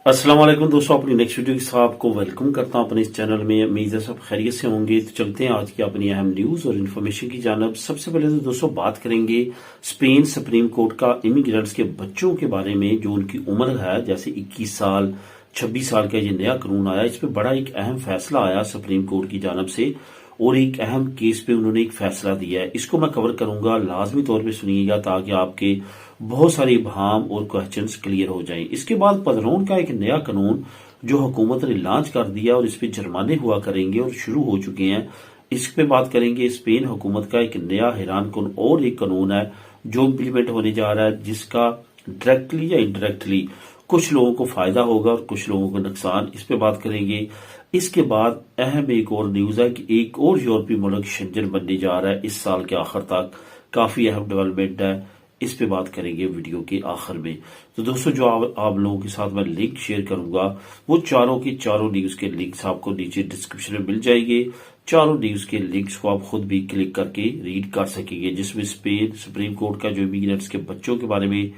अस्सलाम वालेकुम दोस्तों, अपनी नेक्स्ट वीडियो के साथ आपको वेलकम करता हूं अपने इस चैनल में। उम्मीद है सब खैरियत से होंगे। तो चलते हैं आज की अपनी अहम न्यूज और इन्फॉर्मेशन की जानब। सबसे पहले तो दोस्तों बात करेंगे स्पेन सुप्रीम कोर्ट का इमिग्रेंट्स के बच्चों के बारे में, जो उनकी उम्र है जैसे 21 साल 26 साल का ये नया कानून आया। इस पर बड़ा एक अहम फैसला आया सुप्रीम कोर्ट की जानब से और एक अहम केस पे उन्होंने एक फैसला दिया है। इसको मैं कवर करूंगा, लाजमी तौर पे सुनिएगा ताकि आपके बहुत सारे इबहाम और क्वेश्चंस क्लियर हो जाएं। इसके बाद पदरोन का एक नया कानून जो हुकूमत ने लॉन्च कर दिया और इस पे जुर्माने हुआ करेंगे और शुरू हो चुके हैं। इस पे बात करेंगे। स्पेन हुकूमत का एक नया हैरान कन और एक कानून है जो इम्प्लीमेंट होने जा रहा है, जिसका डायरेक्टली या इनडायरेक्टली कुछ लोगों को फायदा होगा और कुछ लोगों को नुकसान। इस पे बात करेंगे। इसके बाद अहम एक और न्यूज है कि एक और यूरोपीय मुल्क शेंजन बनने जा रहा है इस साल के आखिर तक। काफी अहम डेवलपमेंट है, इस पे बात करेंगे वीडियो के आखिर में। तो दोस्तों जो आप लोगों के साथ मैं लिंक शेयर करूंगा वो चारों की चारों न्यूज के लिंक्स आपको नीचे डिस्क्रिप्शन में मिल जाएंगे। चारों न्यूज के लिंक्स को आप खुद भी क्लिक करके रीड कर सकेंगे, जिसमें स्पेन सुप्रीम कोर्ट का जो इमिग्रेंट्स के बच्चों के बारे में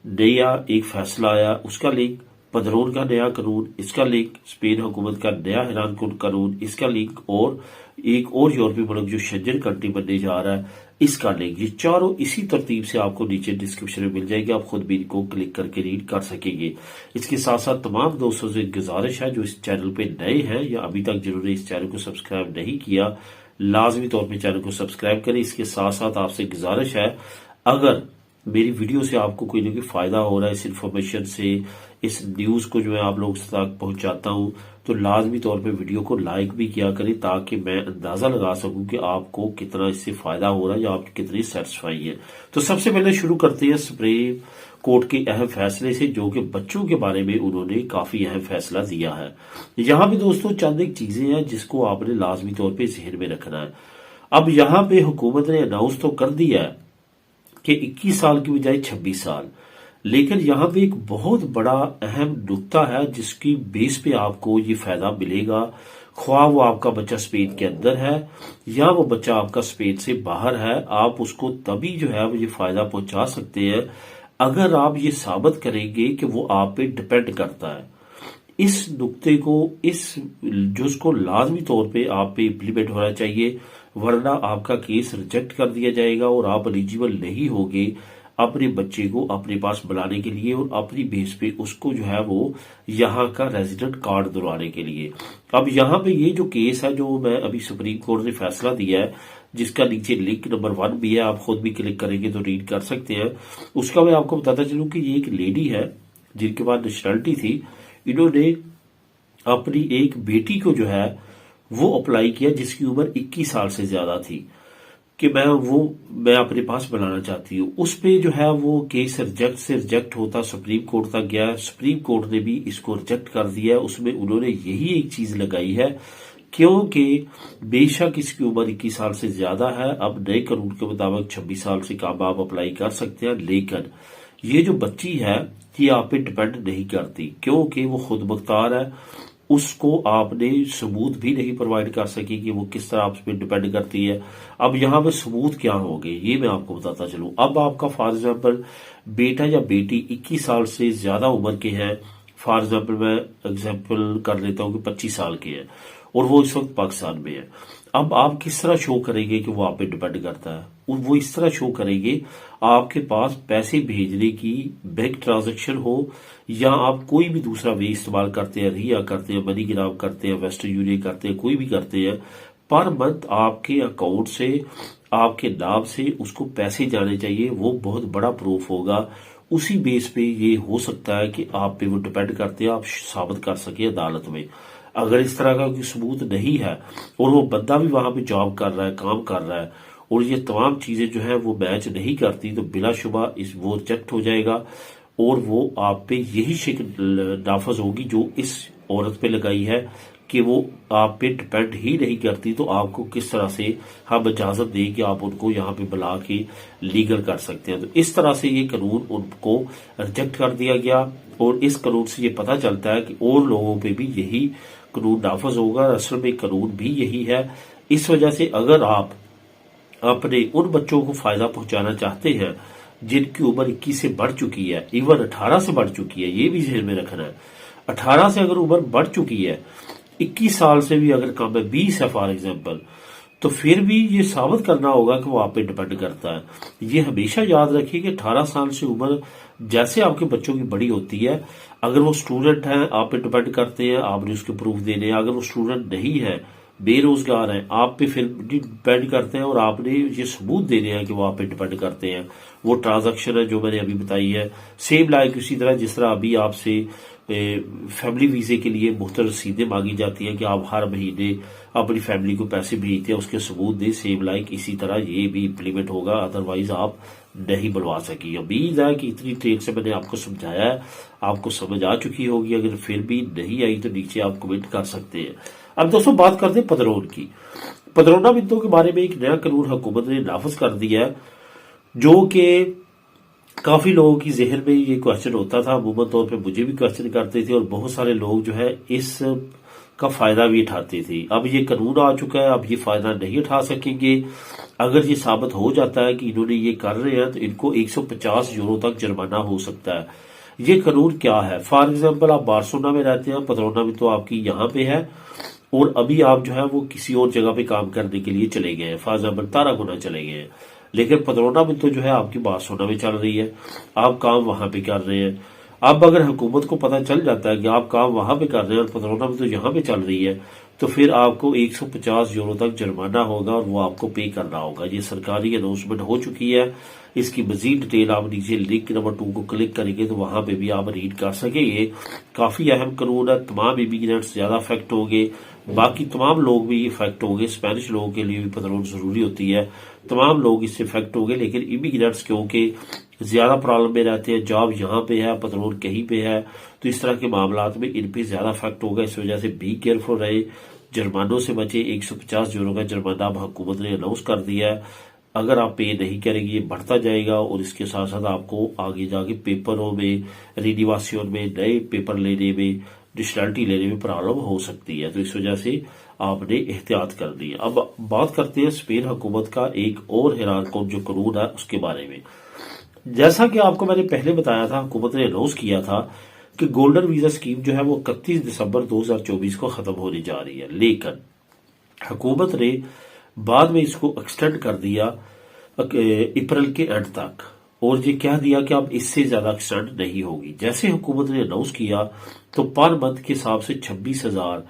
नया एक फैसला आया उसका लिंक, पदरोन का नया कानून इसका लिंक, स्पेन हुकूमत का नया हैरान कुन कानून इसका लिंक और एक और यूरोपीय मुल्क जो शेंजन कंट्री बनने जा रहा है इसका लिंक। ये चारों इसी तरतीब से आपको नीचे डिस्क्रिप्शन में मिल जाएगी, आप खुद भी इनको क्लिक करके रीड कर सकेंगे। इसके साथ साथ तमाम दोस्तों से गुजारिश है जो इस चैनल पे नए हैं या अभी तक जिन्होंने इस चैनल को सब्सक्राइब नहीं किया, लाजमी तौर पर चैनल को सब्सक्राइब करें। इसके साथ साथ आपसे गुजारिश है, अगर मेरी वीडियो से आपको कोई ना कोई फायदा हो रहा है, इस इन्फॉर्मेशन से, इस न्यूज को जो मैं आप लोगों तक पहुंचाता हूं, तो लाजमी तौर पे वीडियो को लाइक भी किया करें ताकि मैं अंदाजा लगा सकूं कि आपको कितना इससे फायदा हो रहा है या आप कितनी सेटिस्फाई है। तो सबसे पहले शुरू करते हैं सुप्रीम कोर्ट के अहम फैसले से, जो कि बच्चों के बारे में उन्होंने काफी अहम फैसला दिया है। यहाँ पे दोस्तों चंद एक चीजें हैं जिसको आपने लाजमी तौर पर जहन में रखना है। अब यहाँ पे हुकूमत ने अनाउंस तो कर दिया है कि 21 साल की बजाय 26 साल, लेकिन यहाँ पे एक बहुत बड़ा अहम नुक्ता है जिसकी बेस पे आपको ये फायदा मिलेगा। ख्वाह वो आपका बच्चा स्पेन के अंदर है या वो बच्चा आपका स्पेन से बाहर है, आप उसको तभी जो है वो ये फायदा पहुंचा सकते हैं अगर आप ये साबित करेंगे कि वो आप पे डिपेंड करता है। इस नुक्ते को, इस उसको लाजमी तौर पे आप पे इम्प्लीमेंट होना चाहिए, वरना आपका केस रिजेक्ट कर दिया जाएगा और आप एलिजिबल नहीं होंगे अपने बच्चे को अपने पास बुलाने के लिए और अपनी बेस पे उसको जो है वो यहाँ का रेजिडेंट कार्ड दिलवाने के लिए। अब यहाँ पे ये जो केस है जो मैं अभी सुप्रीम कोर्ट ने फैसला दिया है, जिसका नीचे लिंक नंबर 1 भी है, आप खुद भी क्लिक करेंगे तो रीड कर सकते हैं। उसका मैं आपको बताता चलूं कि ये एक लेडी है जिनके पास नेशनलिटी थी। इन्होंने अपनी एक बेटी को जो है वो अप्लाई किया जिसकी उम्र 21 साल से ज्यादा थी कि मैं अपने पास बनाना चाहती हूँ। उस पे जो है वो केस रिजेक्ट से रिजेक्ट होता सुप्रीम कोर्ट तक गया। सुप्रीम कोर्ट ने भी इसको रिजेक्ट कर दिया। उसमें उन्होंने यही एक चीज लगाई है, क्योंकि बेशक इसकी उम्र 21 साल से ज्यादा है, अब नए कानून के मुताबिक 26 साल से कम आप अप्लाई कर सकते हैं, लेकिन ये जो बच्ची है ये आप पे डिपेंड नहीं करती क्योंकि वो खुद मुख्तार है। उसको आपने सबूत भी नहीं प्रोवाइड कर सकी कि वो किस तरह आप पे डिपेंड करती है। अब यहाँ पे सबूत क्या होंगे ये मैं आपको बताता चलूं। अब आपका फॉर एग्जाम्पल बेटा या बेटी 21 साल से ज्यादा उम्र के हैं, फॉर एग्जाम्पल मैं एग्जाम्पल कर लेता हूँ कि 25 साल के हैं और वो इस वक्त पाकिस्तान में है। अब आप किस तरह शो करेंगे कि वो आप पे डिपेंड करता है? वो इस तरह शो करेंगे, आपके पास पैसे भेजने की बैंक ट्रांजैक्शन हो या आप कोई भी दूसरा वे इस्तेमाल करते हैं, रिया करते हैं, मनी ग्राम करते हैं, वेस्टर्न यूनियन करते हैं, कोई भी करते हैं, पर मंथ आपके अकाउंट से आपके नाम से उसको पैसे जाने चाहिए। वो बहुत बड़ा प्रूफ होगा। उसी बेस पे ये हो सकता है कि आप पे वो डिपेंड करते हैं, आप साबित कर सके अदालत में। अगर इस तरह का कोई सबूत नहीं है और वो बंदा भी वहां पे जॉब कर रहा है, काम कर रहा है और ये तमाम चीजें जो है वो मैच नहीं करती, तो बिलाशुबा वो रिजेक्ट हो जाएगा और वो आप पे यही शिक नाफज होगी जो इस औरत पे लगाई है कि वो आप पे डिपेंड ही नहीं करती। तो आपको किस तरह से हम इजाजत दें कि आप उनको यहाँ पे बुला के लीगल कर सकते हैं। तो इस तरह से ये कानून उनको रिजेक्ट कर दिया गया और इस कानून से ये पता चलता है कि और लोगों पे भी यही कानून नाफज होगा। असल में कानून भी यही है। इस वजह से अगर आप अपने उन बच्चों को फायदा पहुंचाना चाहते हैं जिनकी उम्र 21 से बढ़ चुकी है, इवन 18 से बढ़ चुकी है, ये भी ध्यान में रखना है। 18 से अगर उम्र बढ़ चुकी है, 21 साल से भी अगर कम है, 20 है फॉर एग्जाम्पल, तो फिर भी ये साबित करना होगा कि वो आप पे डिपेंड करता है। ये हमेशा याद रखिए कि 18 साल से उम्र जैसे आपके बच्चों की बड़ी होती है, अगर वो स्टूडेंट है आप पे डिपेंड करते हैं, आपने उसके प्रूफ देने हैं। अगर वो स्टूडेंट नहीं है, बेरोजगार है, आप पे फिर डिपेंड करते हैं और आपने ये सबूत देने हैं कि वो आप पे डिपेंड करते हैं। वो ट्रांजैक्शन है जो मैंने अभी बताई है। सेम लाइक इसी तरह जिस तरह अभी आपसे फैमिली वीजे के लिए मुख्तलिफ रसीदें मांगी जाती हैं कि आप हर महीने अपनी फैमिली को पैसे भेजते हैं, उसके सबूत दें। सेम लाइक इसी तरह ये भी इम्प्लीमेंट होगा, अदरवाइज आप नहीं बनवा सकी। उम्मीद है कि इतनी ट्रेन से मैंने आपको समझाया है, आपको समझ आ चुकी होगी। अगर फिर भी नहीं आई तो नीचे आप कमेंट कर सकते हैं। अब दोस्तों बात करते हैं पदरोन की। पदरोना बिंदुओं के बारे में एक नया कानून हुकूमत ने नाफज कर दिया है, जो कि काफी लोगों की जहन में ये क्वेश्चन होता था। अमूमन तौर पे मुझे भी क्वेश्चन करते थे और बहुत सारे लोग जो है इस का फायदा भी उठाते थे। अब ये कानून आ चुका है, अब ये फायदा नहीं उठा सकेंगे। अगर ये साबित हो जाता है कि इन्होंने ये कर रहे हैं तो इनको 150 यूरो तक जुर्माना हो सकता है। ये कानून क्या है? फॉर एग्जाम्पल आप बार्सिलोना में रहते हैं, पदरोना में तो आपकी यहाँ पे है, और अभी आप जो है वो किसी और जगह पे काम करने के लिए चले गए हैं, फॉर एग्जाम्पल तारागुना चले गए हैं, लेकिन पदरोना में तो जो है आपकी बार्सिलोना में चल रही है, आप काम वहां पे कर रहे हैं। अब अगर हुकूमत को पता चल जाता है कि आप काम वहां पे कर रहे हैं और पदरोना में तो यहाँ पे चल रही है, तो फिर आपको 150 यूरो तक जुर्माना होगा और वो आपको पे करना होगा। ये सरकारी अनाउंसमेंट हो चुकी है। इसकी मजीद डिटेल आप नीचे लिंक नंबर 2 को क्लिक करेंगे तो वहां पे भी आप रीड कर सकेंगे। काफी अहम कानून है, तमाम इमिग्रेंट्स ज्यादा अफेक्ट होंगे, बाकी तमाम लोग भी इफेक्ट होंगे। स्पेनिश लोगों के लिए भी पदरोन जरूरी होती है, तमाम लोग इससे इफेक्ट होंगे, लेकिन इमिग्रेंट्स क्योंकि ज्यादा प्रॉब्लम में रहते हैं, जॉब यहाँ पे है, पदरोन कहीं पे है, तो इस तरह के मामला में इन पे ज्यादा इफेक्ट होगा। इस वजह से बी केयरफुल रहे, जुर्मानों से बचे। 150 यूरो का जुर्माना अब हुकूमत ने अनाउंस कर दिया है। अगर आप पे नहीं करेंगे ये बढ़ता जाएगा और इसके साथ साथ आपको आगे जाके पेपरों में, रिनिवासियों में, नए पेपर लेने में, नेशनलिटी लेने में प्रॉब्लम हो सकती है। तो इस वजह से आपने एहतियात कर दी है। अब बात करते हैं स्पेन हुकूमत का एक और हैरानकुन जो कानून है उसके बारे में। जैसा कि आपको मैंने पहले बताया था, हुकूमत ने अनाउंस किया था कि गोल्डन वीजा स्कीम जो है वो 31 दिसंबर 2024 को खत्म होने जा रही है, लेकिन हुकूमत ने बाद में इसको एक्सटेंड कर दिया अप्रैल के एंड तक, और ये कह दिया कि अब इससे ज्यादा एक्सटेंड नहीं होगी। जैसे हुकूमत ने अनाउंस किया तो पर मंथ के हिसाब से 26,000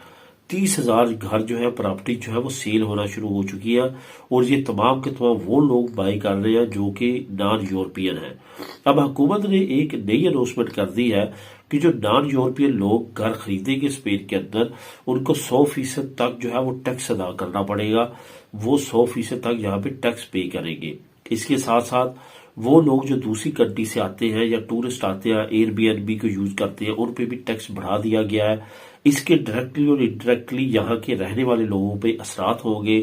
30,000 घर जो है, प्रॉपर्टी जो है वो सेल होना शुरू हो चुकी है, और ये तमाम के तमाम वो लोग बाई कर रहे हैं जो कि नॉन यूरोपियन है। अब हुकूमत ने एक नई अनाउंसमेंट कर दी है कि जो नॉन यूरोपियन लोग घर खरीदेंगे स्पेन के अंदर, उनको 100% तक जो है वो टैक्स अदा करना पड़ेगा। वो 100% तक यहाँ पे टैक्स पे करेंगे। इसके साथ साथ वो लोग जो दूसरी कंट्री से आते हैं या टूरिस्ट आते हैं, एयरबीएनबी को यूज करते हैं, उन पे भी टैक्स बढ़ा दिया गया है। इसके डायरेक्टली और इनडायरेक्टली यहाँ के रहने वाले लोगों पे असरात होंगे।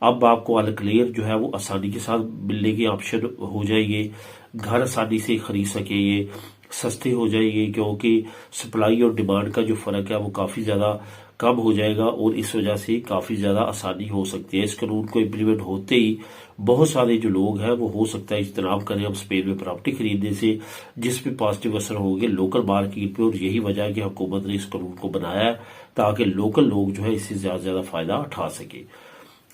अब आपको अलक्लियर जो है वो आसानी के साथ मिलने के ऑप्शन हो जाएंगे, घर आसानी से खरीद सकेंगे, सस्ते हो जाएंगे, क्योंकि सप्लाई और डिमांड का जो फर्क है वो काफी ज्यादा कम हो जाएगा और इस वजह से काफी ज्यादा आसानी हो सकती है। इस कानून को इम्प्लीमेंट होते ही बहुत सारे जो लोग हैं वो हो सकता है इज्तनाब करें अब स्पेन में प्रॉपर्टी खरीदने से, जिसपे पॉजिटिव असर होंगे लोकल मार्केट पे। और यही वजह है कि हुकूमत ने इस कानून को बनाया है ताकि लोकल लोग जो है इससे ज्यादा फायदा उठा सके।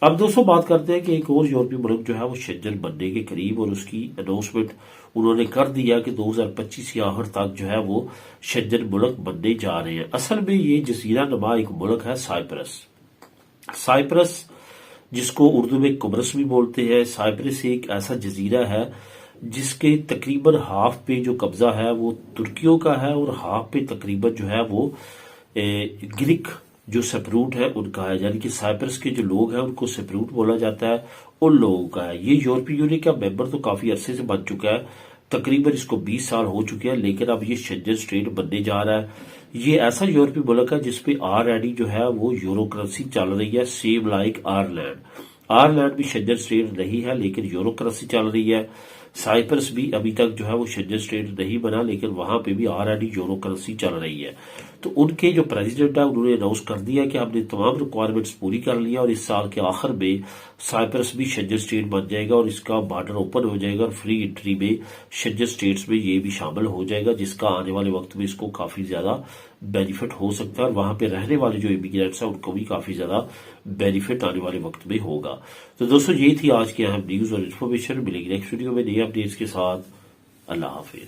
अब दोस्तों बात करते हैं कि एक और यूरोपीय मुल्क जो है वो शेंजन बनने के करीब, और उसकी अनाउंसमेंट उन्होंने कर दिया कि 2025 के आखिर तक जो है वो शेंजन मुल्क बनने जा रहे हैं। असल में ये जजीरा नुमा एक मुल्क है साइप्रस। साइप्रस जिसको उर्दू में कुब्रस भी बोलते हैं। साइप्रस एक ऐसा जजीरा है जिसके तकरीबन हाफ पे जो कब्जा है वो तुर्कियों का है और हाफ पे तकरीबन जो है वो ग्रीक जो सेपरूट है उनका है, यानी कि साइप्रस के जो लोग हैं उनको सेपरूट बोला जाता है, उन लोगों का है। ये यूरोपीय यूनियन का मेंबर तो काफी अरसे से बन चुका है, तकरीबन इसको 20 साल हो चुके हैं, लेकिन अब ये शेंजन स्टेट बनने जा रहा है। ये ऐसा यूरोपीय मुल्क है जिसपे ऑलरेडी जो है वो यूरो करेंसी चल रही है, सेम लाइक आयरलैंड। आयरलैंड भी शेंजन स्टेट नहीं है लेकिन यूरो करेंसी चल रही है। साइप्रस भी अभी तक जो है वो शेंजन स्टेट नहीं बना, लेकिन वहां पे भी ऑलरेडी यूरो करेंसी चल रही है। तो उनके जो प्रेसिडेंट है उन्होंने अनाउंस कर दिया कि हमने तमाम रिक्वायरमेंट्स पूरी कर लिया और इस साल के आखिर में साइप्रस भी शेड्यूल स्टेट बन जाएगा और इसका बॉर्डर ओपन हो जाएगा और फ्री एंट्री में शेड्यूल स्टेट्स में ये भी शामिल हो जाएगा, जिसका आने वाले वक्त में इसको काफी ज्यादा बेनिफिट हो सकता है और वहां पे रहने वाले जो इमिग्रेंट्स हैं उनको भी काफी ज्यादा बेनिफिट आने वाले वक्त में होगा। तो दोस्तों ये थी आज की अहम न्यूज और इन्फॉर्मेशन। मिलेगी नेक्स्ट वीडियो में नई अपडेट्स के साथ। अल्लाह हाफिज।